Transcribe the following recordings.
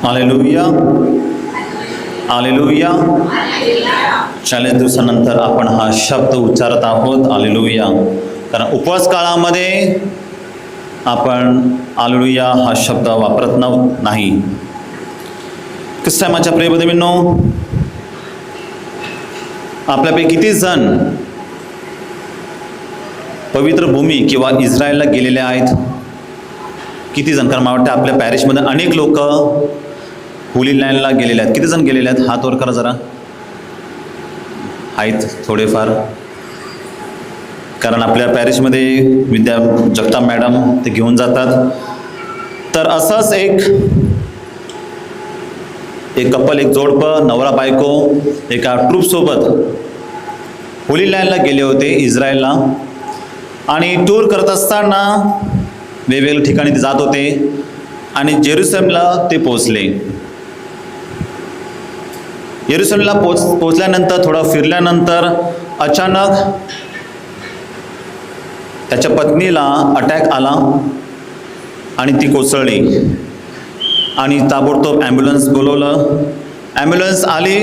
Hallelujah, hallelujah. 40 दिवसानंतर आपण हा शब्द उच्चारत आहोत, हालेलुया. कारण उपवास काळामध्ये आपण हालेलुया हा शब्द वापरत नाही. कसं आहे माझ्या प्रिय बंधूंनो, आपल्यापैकी किती जण पवित्र भूमी किंवा इस्रायलला गेलेले आहेत? किती जण? कारण मला वाटतं आपल्या पॅरिसमध्ये अनेक लोक होली लँडला गेलेले आहेत. किती जण गेलेले आहेत? हात वर करा जरा. आहेत थोडेफार. कारण आपल्या पॅरिसमध्ये विद्या जगताप मॅडम ते घेऊन जातात. तर असंच एक कपल, एक जोडपं, नवरा बायको एका ट्रूपसोबत होली लँडला गेले होते, इस्रायलला. आणि टूर करत असताना वेगवेगळ्या ठिकाणी ते जात होते आणि जेरुसलेमला ते पोचले. जेरुसलेमला पोचल्यानंतर थोडं फिरल्यानंतर अचानक त्याच्या पत्नीला अटॅक आला आणि ती कोसळली. आणि ताबडतोब ॲम्ब्युलन्स बोलवलं. ॲम्ब्युलन्स आली.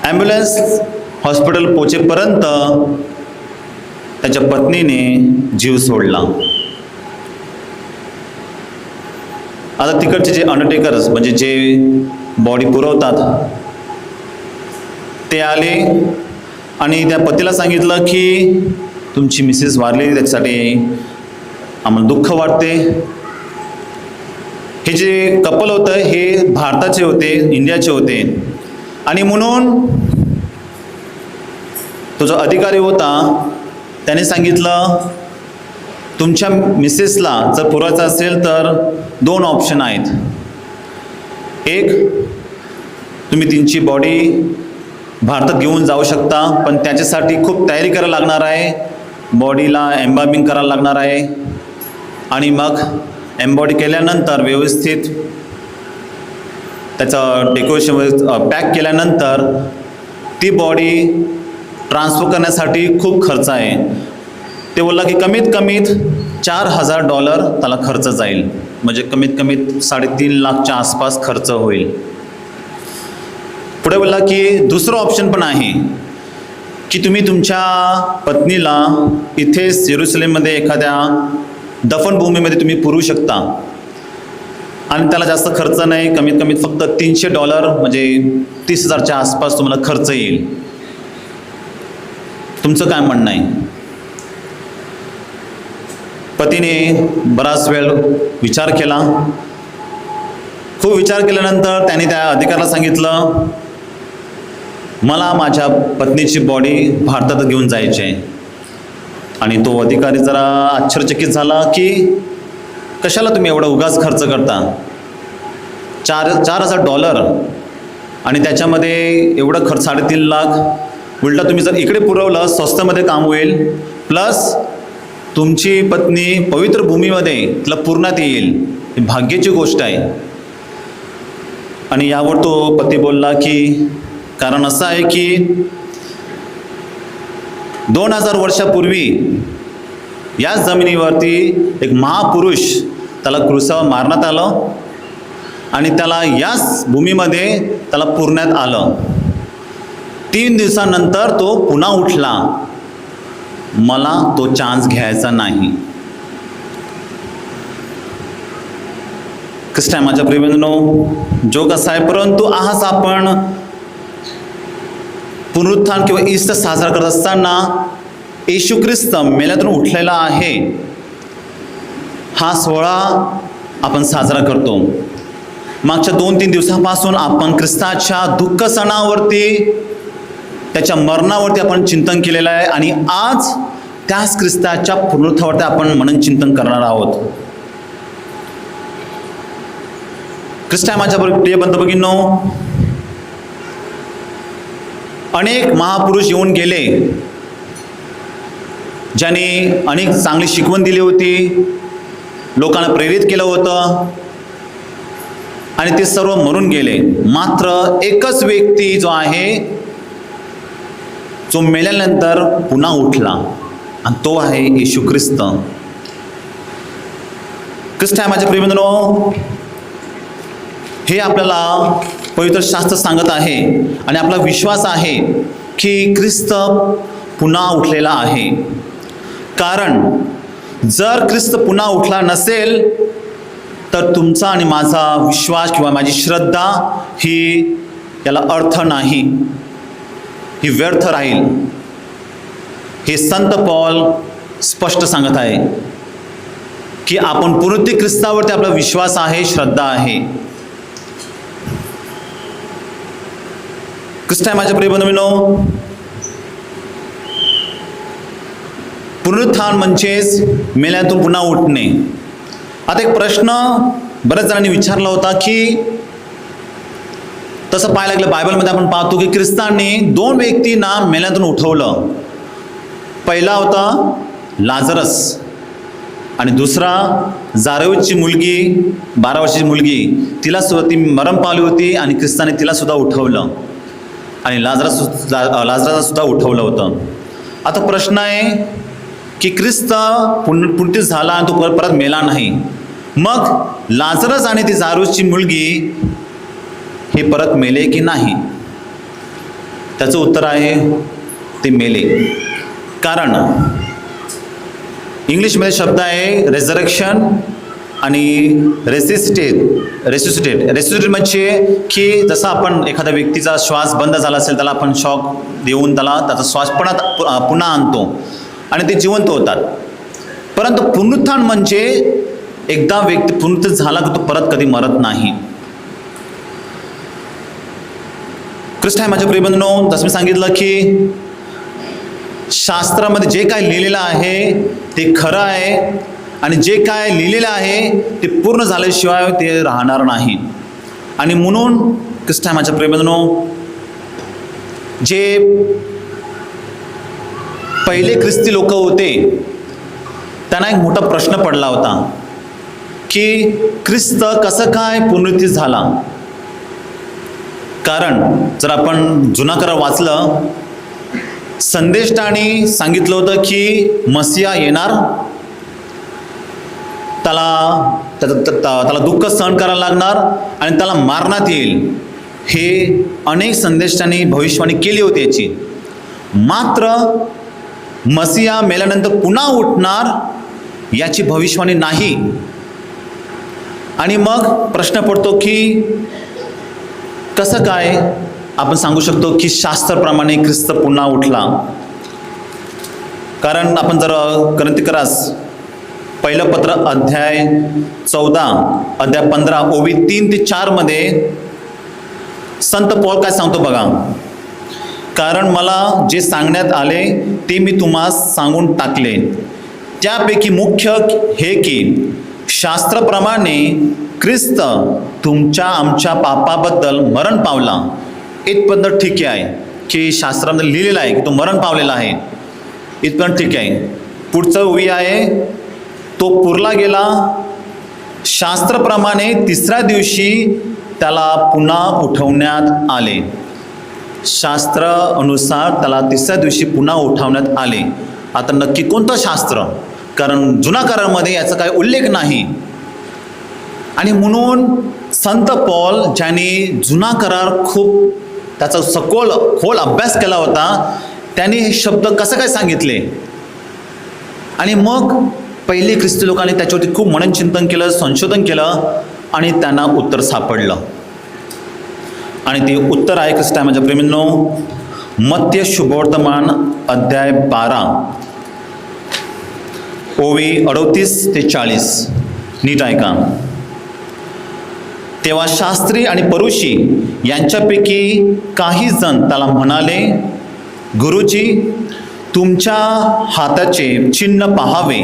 ॲम्ब्युलन्स हॉस्पिटल पोचेपर्यंत त्याच्या पत्नीने जीव सोडला. आता तिकडचे जे अंडरटेकर्स म्हणजे जे बॉडी पुरवतात ते आले आणि त्या पतीला सांगितलं की तुमची मिसेस वारली, त्याच्यासाठी आम्हाला दुःख वाटते. हे जे कपल होतं हे भारताचे होते, इंडियाचे होते. आणि म्हणून तो जो अधिकारी होता त्याने सांगितलं तुमच्या मिसेसला जर पुरवायचं असेल तर 2 ऑप्शन आहेत. एक, तुम्ही त्यांची बॉडी भारतात घेऊन जाऊ शकता, पण त्याच्यासाठी खूप तयारी करायला लागणार आहे. बॉडीला एम्बार्मिंग करायला लागणार आहे आणि मग एम्बॉडी केल्यानंतर व्यवस्थित त्याचं डेकोरेशन पॅक केल्यानंतर ती बॉडी ट्रान्सफर करण्यासाठी खूप खर्च आहे. ते बोलला की कमीत कमीत $4,000 त्याला खर्च जाईल, म्हणजे कमीत कमीत 3.5 लाखच्या आसपास खर्च होईल. पुढे बोलला की दुसरं ऑप्शन पण आहे की तुम्ही तुमच्या पत्नीला इथेच जेरुसलेममध्ये एखाद्या दफनभूमीमध्ये तुम्ही पुरू शकता आणि त्याला जास्त खर्च नाही, कमीत कमीत फक्त $300 म्हणजे 30,000च्या आसपास तुम्हाला खर्च येईल. तुमचं काय म्हणणं आहे? पतीने बराच वेळ विचार केला. खूप विचार केल्यानंतर त्याने त्या अधिकाऱ्याला सांगितलं मला माझ्या पत्नीची बॉडी भारतात घेऊन जायची आहे. आणि तो अधिकारी जरा आश्चर्यचकित झाला की कशाला तुम्ही एवढा उगाच खर्च करता? $4,000 आणि त्याच्यामध्ये एवढं खर्च 3.5 लाख. उलटा तुम्ही जर इकडे पुरवलं स्वस्तामध्ये काम होईल, प्लस तुमची पत्नी पवित्र भूमीमध्ये तिला पुरण्यात येईल. ही भाग्याची गोष्ट आहे. आणि यावर तो पती बोलला की कारण असं आहे की 2000 वर्षापूर्वी याच जमिनीवरती एक महापुरुष त्याला क्रूसावर मारण्यात आलं आणि त्याला याच भूमीमध्ये त्याला पुरण्यात आलं. 3 दिवसानंतर तो पुन्हा उठला. मला तो चान्स घ्यायचा नाही. कसं आहे माझ्या प्रिय बंधूंनो, जो कसा आहे, परंतु आज आपण पुनरुत्थान किंवा ईस्टर साजरा करत असताना येशू ख्रिस्त मेल्यातून उठलेला आहे हा सोहळा आपण साजरा करतो. मागच्या 2-3 दिवसापासून आपण ख्रिस्ताच्या दुःख सणावरती, त्याच्या मरणावरती आपण चिंतन केलेलं आहे आणि आज त्याच ख्रिस्ताच्या पुनरुत्थानावरती आपण मनन चिंतन करणार आहोत. ख्रिस्त आहे माझ्या प्रिय बंधू भगिनींनो, अनेक महापुरुष येऊन गेले ज्यांनी अनेक चांगली शिकवण दिली होती, लोकांना प्रेरित केलं होतं आणि ते सर्व मरून गेले. मात्र एकच व्यक्ती जो आहे जो मेल्यानंतर पुन्हा उठला आणि तो आहे येशू ख्रिस्त. ख्रिस्त आहे माझ्या प्रिय बंधूंनो, हे आपल्याला पवित्र शास्त्र सांगत आहे आणि आपला विश्वास आहे की ख्रिस्त पुन्हा उठलेला आहे. कारण जर ख्रिस्त पुन्हा उठला नसेल तर तुमचा आणि माझा विश्वास किंवा माझी श्रद्धा ही याला अर्थ नाही, ही व्यर्थ राहील. हे संत पौल स्पष्ट सांगत आहे की आपण पुनरुत्थित ख्रिस्तावरती आपला विश्वास आहे, श्रद्धा आहे. ख्रिस्त आहे माझ्या प्रिय बंधूंनो, पुनरुत्थान म्हणजेच मेल्यातून पुन्हा उठणे. आता एक प्रश्न बऱ्याच जणांनी विचारला होता की तसं पाहायला लागलं बायबलमध्ये आपण पाहतो की ख्रिस्तांनी 2 व्यक्तींना मेल्यातून उठवलं. पहिला होता लाजरस आणि दुसरा जायरूसची मुलगी, 12 वर्षाची मुलगी. तिला सुद्धा ती मरण पावली होती आणि ख्रिस्ताने तिला सुद्धा उठवलं आणि लाजरसला सुद्धा उठवलं होतं. आता प्रश्न आहे की ख्रिस्त पुनरुत्थित झाला आणि तो परत मेला नाही, मग लाजरस आणि ती जायरूसची मुलगी हे परत मेले की नाही? त्याचं उत्तर आहे ते मेले. कारण इंग्लिशमध्ये शब्द आहे रेझरेक्शन आणि रेसिसिटेट म्हणजे की जसं आपण एखाद्या व्यक्तीचा श्वास बंद झाला असेल त्याला आपण शॉक देऊन त्याला त्याचा श्वास पुन्हा आणतो आणि ते जिवंत होतात. परंतु पुनरुत्थान म्हणजे एकदा व्यक्ती पुनरुत्थित झाला की तो परत कधी मरत नाही. ख्रिस्त आहे माझ्या प्रिय बंधूंनो, जसं मी सांगितलं की शास्त्रामध्ये जे काय लिहिलेलं आहे ते खरं आहे आणि जे काय लिहिलेलं आहे ते पूर्ण झाल्याशिवाय ते राहणार नाही. आणि म्हणून ख्रिस्त आहे माझ्या प्रिय बंधूंनो, जे पहिले ख्रिस्ती लोक होते त्यांना एक मोठा प्रश्न पडला होता की ख्रिस्त कसं काय पुनरुत्थित झाला. कारण जर आपण जुना करार वाचलं, संदेष्टाने सांगितलं होतं की मसिया येणार, त्याला दुःख सहन करायला लागणार आणि त्याला मारण्यात येईल. हे अनेक संदेष्टांनी भविष्यवाणी केली होती याची. मात्र मसिया मेल्यानंतर पुन्हा उठणार याची भविष्यवाणी नाही. आणि मग प्रश्न पडतो की कसं काय आपण सांगू शकतो की शास्त्राप्रमाणे ख्रिस्त पुन्हा उठला. कारण आपण जर कोरिन्थीकरास पहिलं पत्र अध्याय 14 अध्याय 15 ओवी 3 ते 4 मध्ये संत पौल काय सांगतो बघा. कारण मला जे सांगण्यात आले ते मी तुम्हास सांगून टाकले. त्यापैकी मुख्य हे की शास्त्राप्रमाणे ख्रिस्त तुमच्या आमच्या पापाबद्दल मरण पावला. इथपर्यंत ठीक आहे की शास्त्रामध्ये लिहिलेलं आहे की तो मरण पावलेला आहे, इथपर्यंत ठीक आहे. पुढचं ओवी आहे, तो पुरला गेला. शास्त्राप्रमाणे 3ऱ्या दिवशी त्याला पुन्हा उठवण्यात आले. शास्त्र अनुसार त्याला 3ऱ्या दिवशी पुन्हा उठवण्यात आले. आता नक्की कोणतं शास्त्र? कारण जुना करारामध्ये याचा काही उल्लेख नाही. आणि म्हणून संत पौल ज्यांनी जुना करार खूप त्याचा खोल अभ्यास केला होता, त्यांनी हे शब्द कसं काय सांगितले. आणि मग पहिले ख्रिस्ती लोकांनी त्याच्यावरती खूप मननचिंतन केलं, संशोधन केलं आणि त्यांना उत्तर सापडलं. आणि ते उत्तर आहे ख्रिस्त आहे माझ्या प्रेमींनो, मत्ती शुभवर्तमान अध्याय 12 ओवी 38 ते 40. नीट ऐका. तेव्हा शास्त्री आणि परुषी यांच्यापैकी काही जण त्याला म्हणाले, गुरुजी, तुमच्या हाताचे चिन्ह पाहावे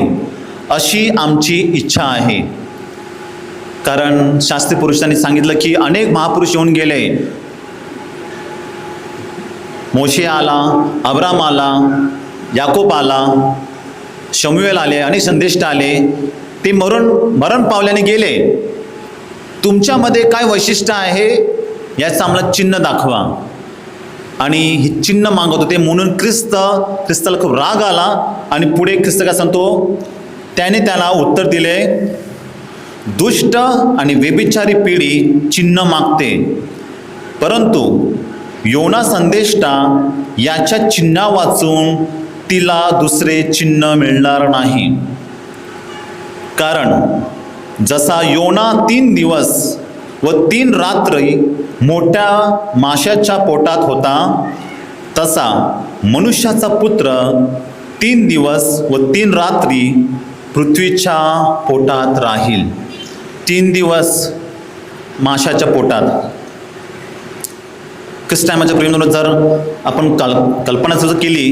अशी आमची इच्छा आहे. कारण शास्त्री पुरुषांनी सांगितलं की अनेक महापुरुष येऊन गेले. मोशे आला, अब्राम आला, याकोब आला, शमूएल आले, अनेक संदेष्ट आले. ते मरण पावल्याने गेले. तुमच्यामध्ये काय वैशिष्ट्य आहे याचं आम्हाला चिन्ह दाखवा. आणि हे चिन्ह मागत होते. म्हणून ख्रिस्ताला खूप राग आला आणि पुढे ख्रिस्त काय सांगतो, त्याने त्याला उत्तर दिले, दुष्ट आणि व्यभिचारी पिढी चिन्ह मागते, परंतु योना संदेष्टा याच्या चिन्हा वाचून तिला दुसरे चिन्ह मिळणार नाही. कारण जसा योना 3 दिवस व 3 रात्री मोठ्या माशाच्या पोटात होता, तसा मनुष्याचा पुत्र 3 दिवस व 3 रात्री पृथ्वीच्या पोटात राहील. 3 दिवस माशाच्या पोटात. ख्रिस्ताच्या प्रेमाने जर आपण कल्पना सुद्धा केली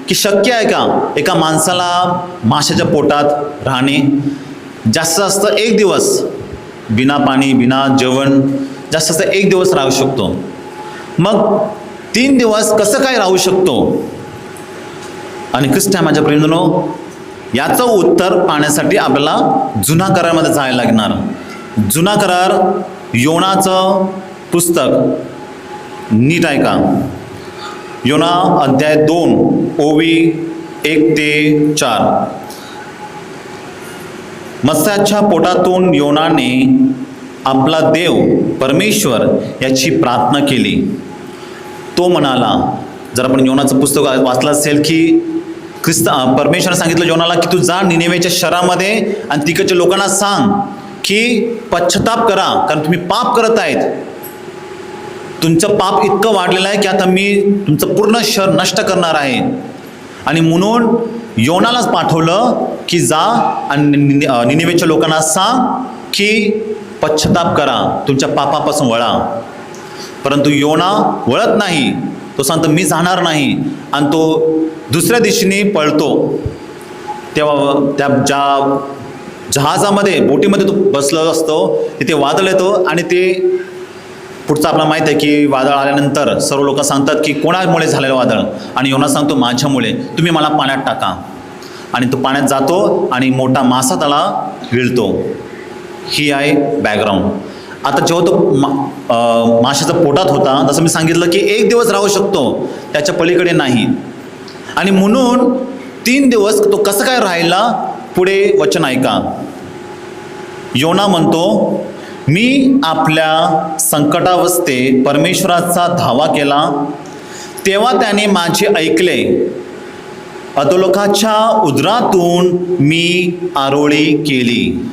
की शक्य आहे का एका माणसाला माशाच्या पोटात राहणे? जास्त जास्त 1 दिवस बिना पाणी बिना जेवण, जास्त जास्त 1 दिवस राहू शकतो. मग 3 दिवस कसं काय राहू शकतो? आणि ख्रिस्ताच्या प्रेमाने याचं उत्तर पाहण्यासाठी आपल्याला जुना करारामध्ये जायला लागणार. जुना करार योनाचं पुस्तक नीट ऐका. योना अध्याय 2 ओवी 1 ते 4. मत्स्याच्या पोटातून योनाने आपला देव परमेश्वर याची प्रार्थना केली. तो म्हणाला, जर आपण योनाचं पुस्तक वाचलं असेल की परमेश्वराने सांगितलं योनाला की तू जा निनेवेच्या शहरामध्ये आणि तिकडच्या लोकांना सांग की पश्चाताप करा, कारण तुम्ही पाप करत आहेत. तुमचं पाप इतकं वाढलेलं आहे की आता मी तुमचं पूर्ण शहर नष्ट करणार आहे. आणि म्हणून योनालाच पाठवलं की जा आणि निनेवेच्या लोकांना सांग की पश्चाताप करा, तुमच्या पापापासून वळा. परंतु योना वळत नाही. तो सांगतो मी जाणार नाही, आणि तो दुसऱ्या दिशेने पळतो. तेव्हा त्या ज्या जहाजामध्ये बोटीमध्ये तो बसला असतो तिथे वादळ येतो, आणि ते पुढचं आपल्याला माहीत आहे की वादळ आल्यानंतर सर्व लोक सांगतात की कोणामुळे झालेलं वादळ, आणि योना सांगतो माझ्यामुळे, तुम्ही मला पाण्यात टाका. आणि तो पाण्यात जातो आणि मोठा मासा त्याला गिळतो. ही आहे बॅकग्राऊंड. आता जेव्हा तो माशाच्या पोटात होता, जसं मी सांगितलं की 1 दिवस राहू शकतो, त्याच्या पलीकडे नाही. आणि म्हणून 3 दिवस तो कसं काय राहिला? पुढे वचन ऐका. योना म्हणतो, मी आपल्या संकटावस्थे परमेश्वराचा धावा केला, तेव्हा त्याने माझे ऐकले. अधोलोकाच्या उदरातून मी आरोळी केली.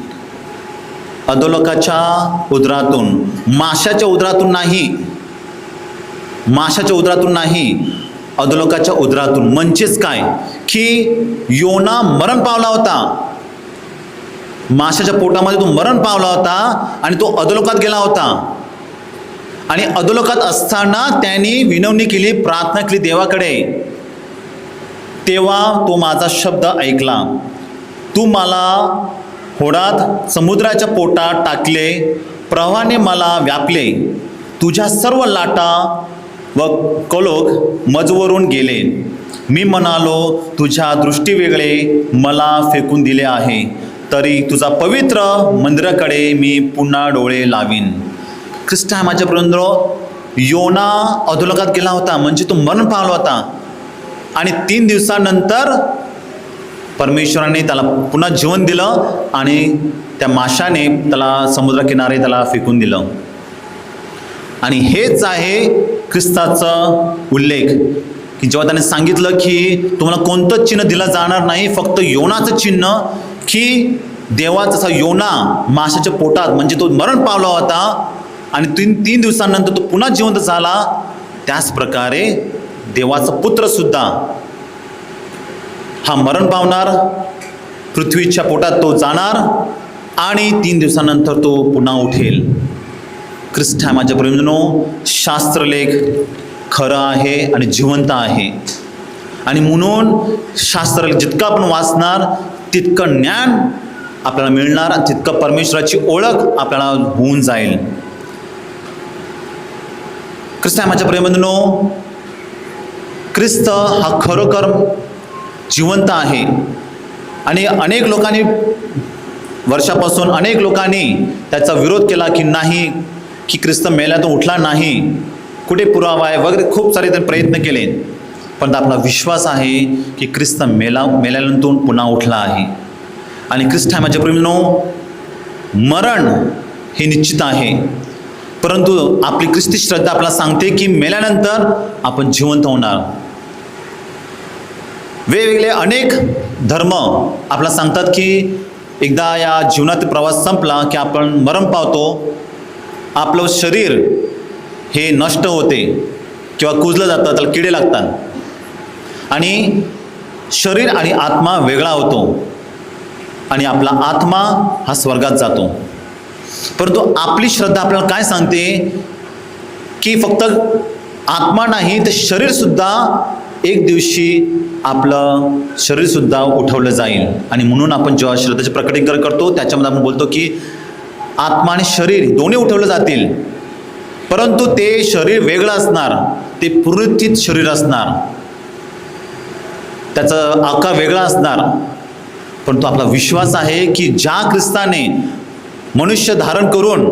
अधोलोकाच्या उदरातून, माशाच्या उदरातून नाही, माशाच्या उदरातून नाही, अधोलोकाच्या उदरातून. म्हणजेच काय की योना मरण पावला होता, माशाच्या पोटामध्ये तो मरण पावला होता आणि तो अधोलोकात गेला होता. आणि अधोलोकात असताना त्यांनी विनवणी केली, प्रार्थना केली देवाकडे. तेव्हा तो माझा शब्द ऐकला. तू मला होडात समुद्राच्या पोटात टाकले, प्रवाहाने मला व्यापले. तुझ्या सर्व लाटा व कलोक मजवरून गेले. मी म्हणालो, तुझ्या दृष्टीवेगळे मला फेकून दिले आहे, तरी तुझा पवित्र मंदिराकडे मी पुन्हा डोळे लावीन. ख्रिस्ता माझ्यापर्यंत योना अधोलोकात गेला होता, म्हणजे तो मरण पावला होता. आणि 3 दिवसानंतर परमेश्वराने त्याला पुन्हा जीवन दिलं आणि त्या माशाने त्याला समुद्रकिनारे त्याला फेकून दिलं. आणि हेच आहे ख्रिस्ताचा उल्लेख की जेव्हा त्याने सांगितलं की तुम्हाला कोणतं चिन्ह दिलं जाणार नाही, फक्त योनाचं चिन्ह, की देवा जसा योना माशाच्या पोटात, म्हणजे तो मरण पावला होता आणि 3 दिवसानंतर तो पुन्हा जिवंत झाला, त्याच प्रकारे देवाचा पुत्र सुद्धा हा मरण पावणार, पृथ्वीच्या पोटात तो जाणार आणि 3 दिवसानंतर तो पुन्हा उठेल. ख्रिस्ता माझ्या प्रेमीनो, शास्त्रलेख खरं आहे आणि जिवंत आहे. आणि म्हणून शास्त्रलेख जितकं आपण वाचणार तितकं ज्ञान आपल्याला मिळणार, तितकं परमेश्वराची ओळख आपल्याला होऊन जाईल. ख्रिस्ता माझ्या प्रेमीनो, ख्रिस्त हा खरोखर जिवंत आहे. आणि अनेक लोकांनी वर्षापासून अनेक लोकांनी त्याचा विरोध केला की नाही, की ख्रिस्त मेल्यातून उठला नाही, कुठे पुरावा आहे वगैरे, खूप सारे त्यांनी प्रयत्न केले. पण आपला विश्वास आहे की ख्रिस्त मेल्यानंतर पुन्हा उठला आहे. आणि ख्रिस्त माझ्या प्रेमीनो, मरण हे निश्चित आहे, परंतु आपली ख्रिस्ती श्रद्धा आपल्याला सांगते की मेल्यानंतर आपण जिवंत होणार. वेगवेगळे अनेक धर्म आपल्याला सांगतात की एकदा या जीवनातील प्रवास संपला की आपण मरण पावतो, आपलं शरीर हे नष्ट होते किंवा कुजलं जातं, त्याला किडे लागतात आणि शरीर आणि आत्मा वेगळा होतो आणि आपला आत्मा हा स्वर्गात जातो. परंतु आपली श्रद्धा आपल्याला काय सांगते की फक्त आत्मा नाही तर शरीरसुद्धा एक दिवशी आपलं शरीरसुद्धा उठवलं जाईल. आणि म्हणून आपण जेव्हा श्रद्धेचे प्रकटीकरण करतो त्याच्यामध्ये आपण बोलतो की आत्मा आणि शरीर दोन्ही उठवलं जातील, परंतु ते शरीर वेगळं असणार, ते पुनरुत्थित शरीर असणार, त्याचा आकार वेगळा असणार. परंतु आपला विश्वास आहे की ज्या ख्रिस्ताने मनुष्य धारण करून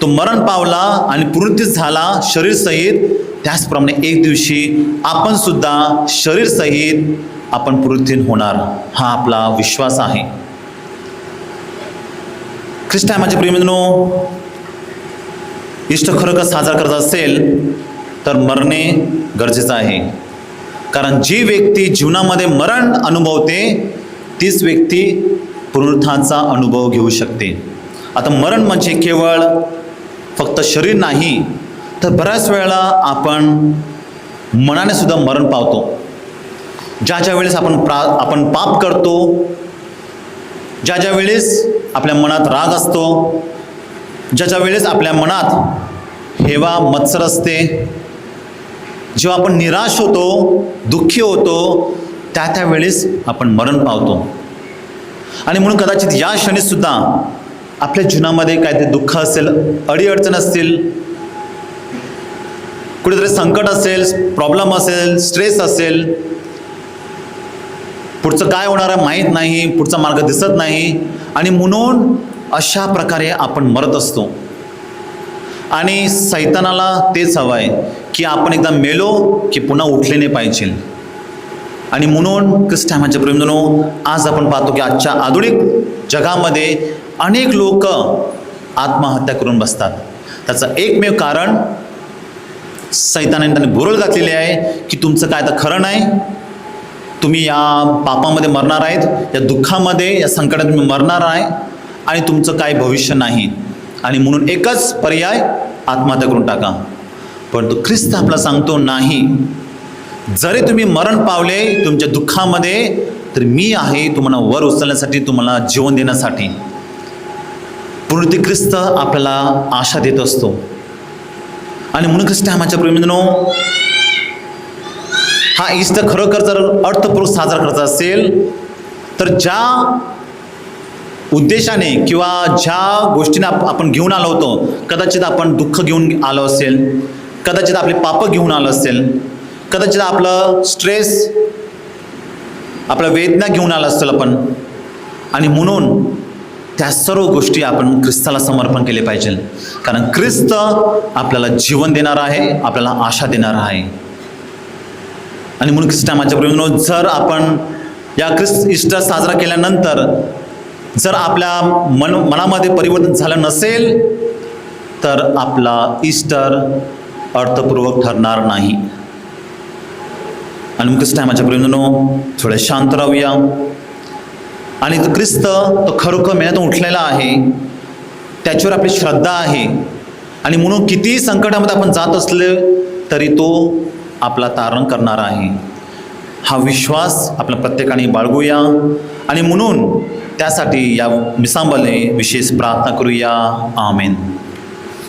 तो मरण पावला आणि पुनरुत्थित झाला शरीरसहित, त्याचप्रमाणे एक दिवशी आपण सुद्धा शरीरसहित आपण पुनरुत्थित होणार, हा आपला विश्वास आहे. ख्रिस्त आहे माझे प्रियमित्रांनो, इष्ट खरोखर साजरा करत असेल तर मरणे गरजेचं आहे. कारण जी व्यक्ती जीवनामध्ये मरण अनुभवते तीच व्यक्ती पुनरुत्थानाचा अनुभव घेऊ शकते. आता मरण म्हणजे केवळ फक्त शरीर नाही, तर बऱ्याच वेळेला आपण मनाने सुद्धा मरण पावतो. ज्या वेळेस आपण पाप करतो, ज्या वेळेस आपल्या मनात राग असतो, ज्या वेळेस आपल्या मनात हेवा मत्सर असते, जेव्हा आपण निराश होतो, दुःखी होतो, त्या वेळेस आपण मरण पावतो. आणि म्हणून कदाचित या क्षणीसुद्धा आपल्या जीवनामध्ये काहीतरी दुःख असेल, अडीअडचण असतील, कुठेतरी संकट असेल, प्रॉब्लेम असेल, स्ट्रेस असेल, पुढचं काय होणार आहे माहीत नाही, पुढचा मार्ग दिसत नाही, आणि म्हणून अशा प्रकारे आपण मरत असतो. आणि सैतानाला तेच हवं आहे की आपण एकदा मेलो की पुन्हा उठले नाही पाहिजे. आणि म्हणून ख्रिस्त आहे माझे प्रियमित्रांनो, आज आपण पाहतो की आजच्या आधुनिक जगामध्ये अनेक लोक आत्महत्या करून बसतात. त्याचं एकमेव कारण सैतानाने त्यांनी बुरळ घातलेली आहे की तुमचं काय तर खरं नाही, तुम्ही या पापामध्ये मरणार आहेत, या दुःखामध्ये, या संकटात तुम्ही मरणार आहे आणि तुमचं काय भविष्य नाही. आणि म्हणून एकच पर्याय, आत्महत्या करून टाका. परंतु ख्रिस्त आपला सांगतो नाही, जरी तुम्ही मरण पावले तुमच्या दुःखामध्ये, तर मी आहे तुम्हाला वर उचलण्यासाठी, तुम्हाला जीवन देण्यासाठी. पुनरुत्थित ख्रिस्त आपल्याला आशा देत असतो. आणि म्हणून ख्रिस्त माझ्या प्रेमींनो, हा ईस्टर खरोखर जर अर्थपूर्वक साजरा करायचा असेल तर ज्या उद्देशाने किंवा ज्या गोष्टीने आपण घेऊन आलो होतो, कदाचित आपण दुःख घेऊन आलो असेल, कदाचित आपले पाप घेऊन आलो असेल, कदाचित आपलं स्ट्रेस, आपल्या वेदना घेऊन आला असेल आपण, आणि म्हणून त्या सर्व गोष्टी आपण ख्रिस्ताला समर्पण केले पाहिजे. कारण ख्रिस्त आपल्याला जीवन देणार आहे, आपल्याला आशा देणार आहे. आणि म्हणून ख्रिस्त माझ्या प्रेमींनो, जर आपण या ख्रिस्त ईस्टर साजरा केल्यानंतर जर आपल्या मनामध्ये परिवर्तन झालं नसेल तर आपला ईस्टर अर्थपूर्वक ठरणार नाही. आणि मग ख्रिस्त माझ्या प्रेमींनो, थोडे शांत राहूया. आणि तो ख्रिस्त तो खरोखर मेल्यातून उठलेला आहे, त्याच्यावर आपली श्रद्धा आहे. आणि म्हणून कितीही संकटामध्ये आपण जात असले तरी तो आपला तारण करणार आहे. हा विश्वास आपल्या प्रत्येकाने बाळगूया. आणि म्हणून त्यासाठी या मिसांबले विशेष प्रार्थना करूया. आमेन.